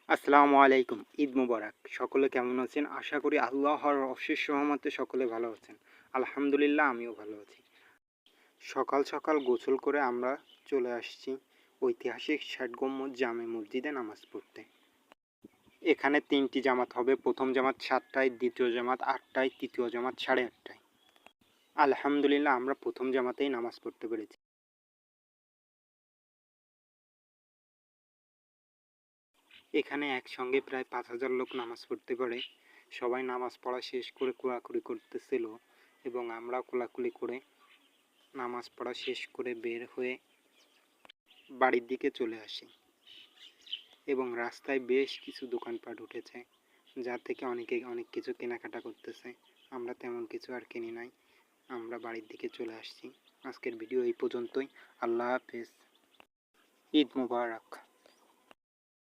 আসসালামু আলাইকুম। ঈদ মুবারক। সকলে কেমন আছেন? আশা করি আল্লাহর অশেষ রহমতে সকলে ভালো আছেন। আলহামদুলিল্লাহ আমিও ভালো আছি। সকাল সকাল গোসল করে আমরা চলে আসছি ঐতিহাসিক ষাট গম্বুজ জামে মসজিদে নামাজ পড়তে। এখানে ৩টি জামাত হবে। প্রথম জামাত ৭টায়, দ্বিতীয় জামাত ৮টায়, তৃতীয় জামাত ৮:৩০টায়। আলহামদুলিল্লাহ আমরা প্রথম জামাতেই নামাজ পড়তে পেরেছি। এখানে একসঙ্গে প্রায় ৫,০০০ লোক নামাজ পড়তে পারে। সবাই নামাজ পড়া শেষ করে কোলাকুলি করতেছিল এবং আমরাও কোলাকুলি করে নামাজ পড়া শেষ করে বের হয়ে বাড়ির দিকে চলে আসি এবং রাস্তায় বেশ কিছু দোকানপাট উঠেছে, যা থেকে অনেকে অনেক কিছু কেনাকাটা করতেছে। আমরা তেমন কিছু আর কিনি নাই, আমরা বাড়ির দিকে চলে আসছি। আজকের ভিডিও এই পর্যন্তই। আল্লাহ হাফেজ। ঈদ মুবারক।